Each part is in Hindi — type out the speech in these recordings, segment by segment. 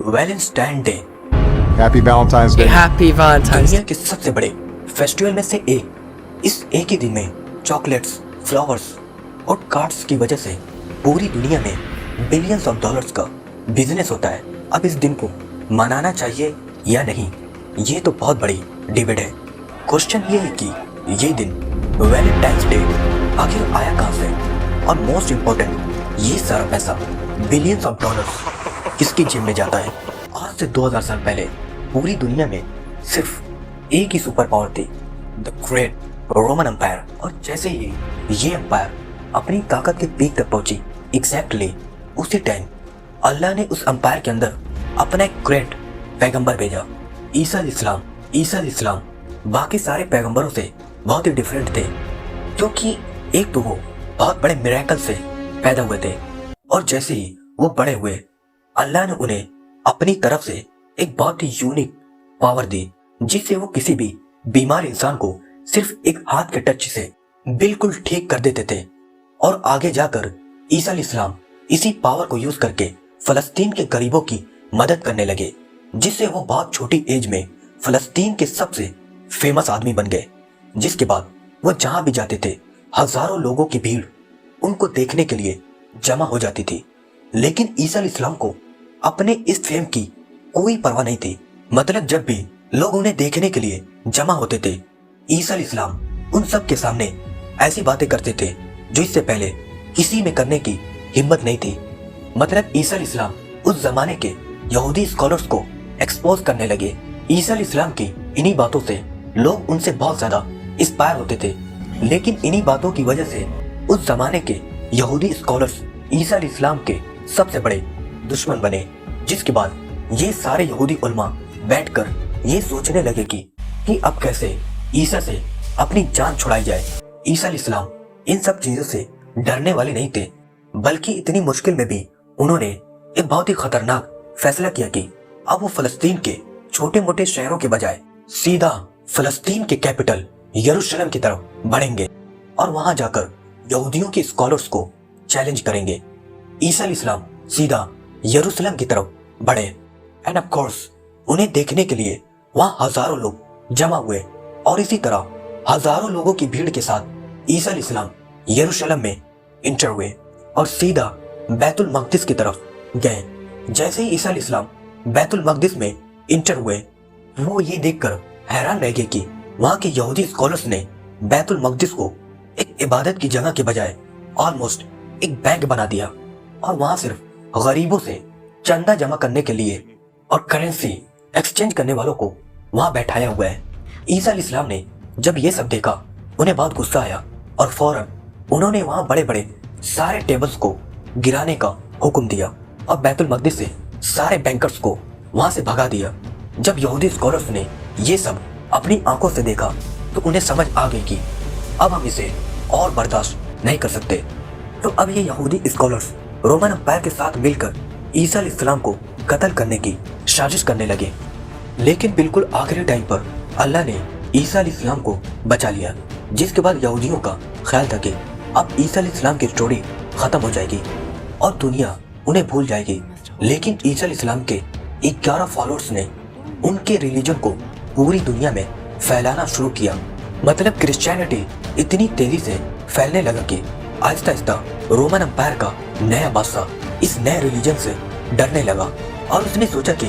Valentine day Happy Valentine's Day. Happy Valentine's दुनिया Day. के सबसे बड़े फेस्टिवल में से एक। इस एक ही दिन में चॉकलेट्स, फ्लावर्स और कार्ड्स की वजह से पूरी दुनिया में बिलियंस ऑफ डॉलर्स का बिजनेस होता है। अब इस दिन को मनाना चाहिए या नहीं, ये तो बहुत बड़ी डिबेट है। क्वेश्चन ये है कि ये दिन वैलेंटाइंस डे आखिर आया कहाँ से, और मोस्ट इम्पोर्टेंट ये सारा पैसा बिलियंस ऑफ डॉलर्स किसकी जेब में जाता है। आज से 2000 साल पहले पूरी दुनिया में सिर्फ एक ही सुपर पावर थी, द ग्रेट रोमन एम्पायर। और जैसे ही ये एम्पायर अपनी ताकत के पीक तक पहुंची, एग्जैक्टली उसी टाइम अल्लाह ने उस एम्पायर के अंदर अपना एक ग्रेट पैगंबर भेजा, ईसा इस्लाम। ईसा इस्लाम बाकी सारे पैगंबरों से बहुत ही डिफरेंट थे, क्योंकि एक तो वो बहुत बड़े मिरेकल से पैदा हुए थे, और जैसे ही वो बड़े हुए अल्लाह ने उन्हें अपनी तरफ से एक बहुत ही यूनिक पावर दी, जिससे वो किसी भी बीमार इंसान को सिर्फ एक हाथ के टच से बिल्कुल ठीक कर देते थे। और आगे जाकर ईसा इस्लाम इसी पावर को यूज करके फलस्तीन के गरीबों की मदद करने लगे, जिससे वो बहुत छोटी एज में फलस्तीन के सबसे फेमस आदमी बन गए। जिसके बाद वो जहां भी जाते थे हजारों लोगों की भीड़ उनको देखने के लिए जमा हो जाती थी। लेकिन ईसा इस्लाम को अपने इस फेम की कोई परवाह नहीं थी। मतलब जब भी लोग उन्हें देखने के लिए जमा होते थे, ईसा इस्लाम उन सब के सामने ऐसी बातें करते थे जो इससे पहले किसी में करने की हिम्मत नहीं थी। मतलब ईसा इस्लाम उस जमाने के यहूदी स्कॉलर्स को एक्सपोज करने लगे। ईसा इस्लाम की इन्हीं बातों से लोग उनसे बहुत ज्यादा इंस्पायर होते थे। लेकिन इन्हीं बातों की वजह से उस जमाने के यहूदी स्कॉलर्स ईसा इस्लाम के सबसे बड़े दुश्मन बने। जिसके बाद ये सारे यहूदी उलमा बैठकर ये सोचने लगे कि अब कैसे ईसा से अपनी जान छुड़ाई जाए। ईसा इस्लाम इन सब चीजों से डरने वाले नहीं थे, बल्कि इतनी मुश्किल में भी उन्होंने एक बहुत ही खतरनाक फैसला किया कि अब वो फलस्तीन के छोटे मोटे शहरों के बजाय सीधा फलस्तीन के कैपिटल यरूशलेम की तरफ बढ़ेंगे और वहां जाकर यहूदियों के स्कॉलर्स को चैलेंज करेंगे। ईसा इस्लाम सीधा यरूशलेम की तरफ बढ़े, एंड ऑफ कोर्स उन्हें देखने के लिए वहां हजारों लोग जमा हुए, और इसी तरह हजारों लोगों की भीड़ के साथ ईसा इस्लाम यरूशलेम में इंटर हुए और सीधा बैतुल मकदिस की तरफ गए। जैसे ही ईसा इस्लाम बैतुल मकदिस में इंटर हुए, वो ये देखकर हैरान रह गए कि वहां के यहूदी स्कॉलर्स ने बैतुल मकदिस को एक इबादत की जगह के बजाय ऑलमोस्ट एक बैंक बना दिया, और वहां सिर्फ गरीबों से चंदा जमा करने के लिए और करेंसी एक्सचेंज करने वालों को वहां बैठाया हुआ है। ईसा इस्लाम ने जब ये सब देखा, उन्हें बहुत गुस्सा आया और फौरन उन्होंने वहां बड़े बड़े सारे टेबल्स को गिराने का हुक्म दिया और बैतुल मकदिस से सारे बैंकर्स को वहां से भगा दिया। जब यहूदी स्कॉलर्स ने ये सब अपनी आंखों से देखा तो उन्हें समझ आ गई कि अब हम इसे और बर्दाश्त नहीं कर सकते। तो अब ये यहूदी स्कॉलर्स रोमन एम्पायर के साथ मिलकर ईसा इस्लाम को कत्ल करने की साजिश करने लगे। लेकिन बिल्कुल आखिरी टाइम पर अल्लाह ने ईसा इस्लाम को बचा लिया, जिसके बाद यहूदियों का ख्याल था कि अब ईसा इस्लाम की स्टोरी खत्म हो जाएगी और दुनिया उन्हें भूल जाएगी। लेकिन ईसा इस्लाम के 11 फॉलोअर्स ने उनके रिलीजन को पूरी दुनिया में फैलाना शुरू किया। मतलब क्रिश्चियनिटी इतनी तेजी से फैलने लगा कि आहिस्ता आहिस्ता रोमन एम्पायर का नया बादशाह इस नए रिलीजन से डरने लगा, और उसने सोचा कि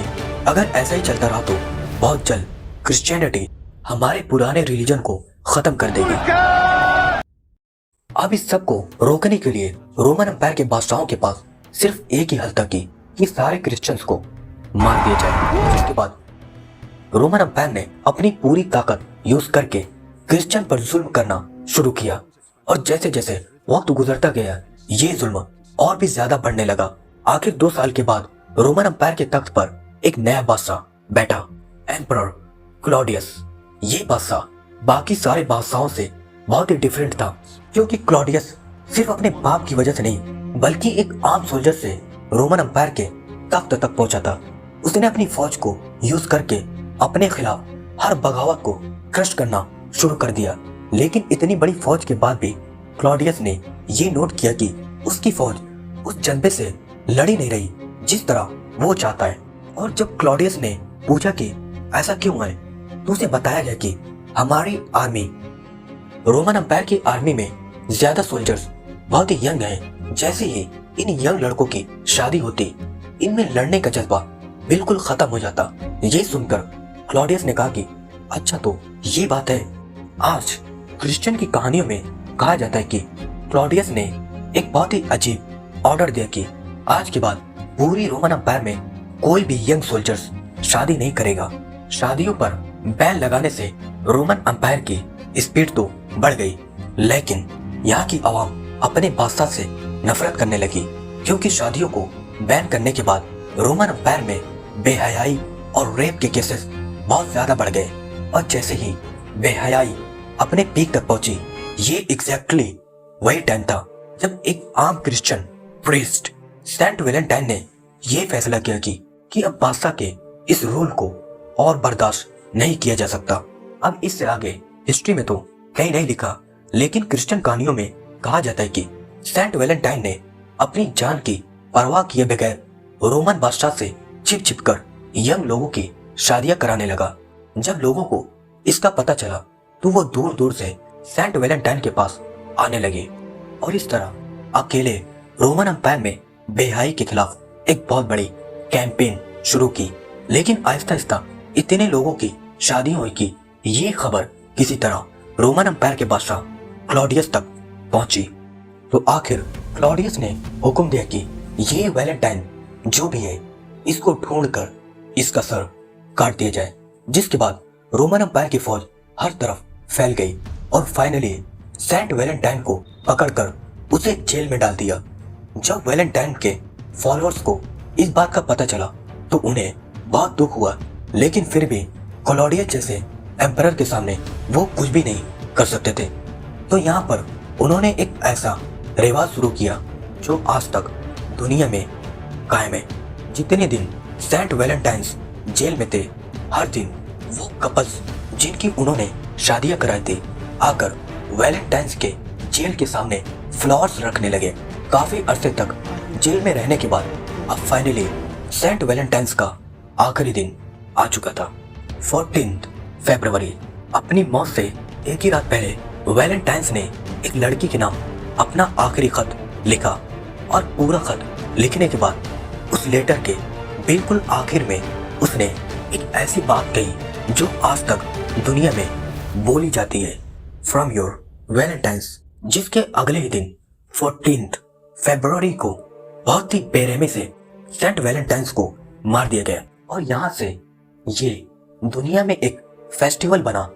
अगर ऐसा ही चलता रहा तो बहुत जल्द क्रिश्चियनिटी हमारे पुराने रिलीजन को खत्म कर देगी। अब इस सब को रोकने के लिए रोमन एम्पायर के बादशाहों के पास सिर्फ एक ही हल था कि सारे क्रिश्चियंस को मार दिया जाए। जिसके बाद रोमन एम्पायर ने अपनी पूरी ताकत यूज करके क्रिश्चियन पर जुल्म करना शुरू किया, और जैसे जैसे वक्त गुजरता गया ये जुल्म और भी ज्यादा बढ़ने लगा। आखिर 2 साल के बाद रोमन एम्पायर के तख्त पर एक नया बादशाह बैठा, एम्परर क्लॉडियस। ये बादशाह बाकी सारे बादशाहों से बहुत ही डिफरेंट था, क्योंकि क्लॉडियस सिर्फ अपने बाप की वजह से नहीं बल्कि एक आम सोल्जर से रोमन एम्पायर के तख्त तक पहुंचा था। उसने अपनी फौज को यूज करके अपने खिलाफ हर बगावत को क्रश करना शुरू कर दिया। लेकिन इतनी बड़ी फौज के बाद भी क्लॉडियस ने ये नोट किया कि उसकी फौज उस जज्बे से लड़ी नहीं रही जिस तरह वो चाहता है, और जब क्लॉडियस ने पूछा कि ऐसा क्यों है, तो उसे बताया गया कि हमारी आर्मी, रोमन अंपायर की आर्मी में ज्यादा सोल्जर्स बहुत ही यंग हैं। जैसे ही इन यंग लड़कों की शादी होती, इनमें लड़ने का जज्बा बिल्कुल खत्म हो जाता। ये सुनकर क्लॉडियस ने कहा कि अच्छा तो ये बात है। आज क्रिश्चियन की कहानियों में कहा जाता है कि क्लॉडियस ने एक बहुत ही अजीब ऑर्डर दिया कि आज के बाद पूरी रोमन अंपायर में कोई भी यंग सोल्जर्स शादी नहीं करेगा। शादियों पर बैन लगाने से रोमन अंपायर की स्पीड तो बढ़ गई, लेकिन यहाँ की आवाम अपने बादशाह से नफरत करने लगी, क्योंकि शादियों को बैन करने के बाद रोमन अंपायर में बेहयाई और रेप के केसेस बहुत ज्यादा बढ़ गए। और जैसे ही बेहयाई अपने पीक तक पहुंची, ये एग्जैक्टली वही टाइम था जब एक आम क्रिश्चियन प्रीस्ट सेंट वैलेंटाइन ने यह फैसला किया कि अब बादशाह के इस रूल को और बर्दाश्त नहीं किया जा सकता। अब इससे आगे हिस्ट्री में तो कहीं नहीं लिखा, लेकिन क्रिश्चियन कहानियों में कहा जाता है कि सेंट वैलेंटाइन ने अपनी जान की परवाह किए बगैर रोमन बादशाह से छिप कर यंग लोगों की शादियां कराने लगा। जब लोगों को इसका पता चला तो वो दूर दूर से सेंट वैलेंटाइन के पास आने लगे और इस तरह अकेले रोमन अंपायर में बेहयाई के खिलाफ एक बहुत बड़ी कैंपेन शुरू की। लेकिन आहिस्ता आहिस्ता इतने लोगों की शादी हुई कि ये खबर किसी तरह रोमन अंपायर के बादशाह क्लॉडियस तक पहुंची। तो आखिर क्लॉडियस ने हुक्म दिया कि ये वैलेंटाइन जो भी है, इसको ढूंढकर इसका सर काट दिया जाए। जिसके बाद रोमन अंपायर की फौज हर तरफ फैल गई और फाइनली सेंट वैलेंटाइन को पकड़कर उसे जेल में डाल दिया। जब वैलेंटाइन के फॉलोअर्स को इस बात का पता चला तो उन्हें बहुत दुख हुआ, लेकिन फिर भी क्लॉडियस जैसे एम्परर के सामने वो कुछ भी नहीं कर सकते थे। तो यहाँ पर उन्होंने एक ऐसा रिवाज शुरू किया जो आज तक दुनिया में कायम है। जितने दिन सेंट वैलेंटाइन्स जेल में थे, हर दिन वो कपल्स जिनकी उन्होंने शादियां कराई थी आकर वैलेंटाइन्स के जेल के सामने फ्लावर्स रखने लगे। काफी अरसे तक जेल में रहने के बाद अब फाइनली सेंट वैलेंटाइन्स का आखिरी दिन आ चुका था। 14 फरवरी। अपनी मौत से एक ही रात पहले वैलेंटाइन्स ने एक लड़की के नाम अपना आखिरी खत लिखा और पूरा खत लिखने के बाद उस लेटर के बिल्कुल आखिर में उसने एक ऐसी बात कही जो आज तक दुनिया में बोली जाती है, फ्रॉम योर वैलेंटाइन्स। जिसके अगले ही दिन 14 फरवरी को बहुत ही बेरहमी से सेंट वैलेंटाइन्स को मार दिया गया और यहाँ से ये दुनिया में एक फेस्टिवल बना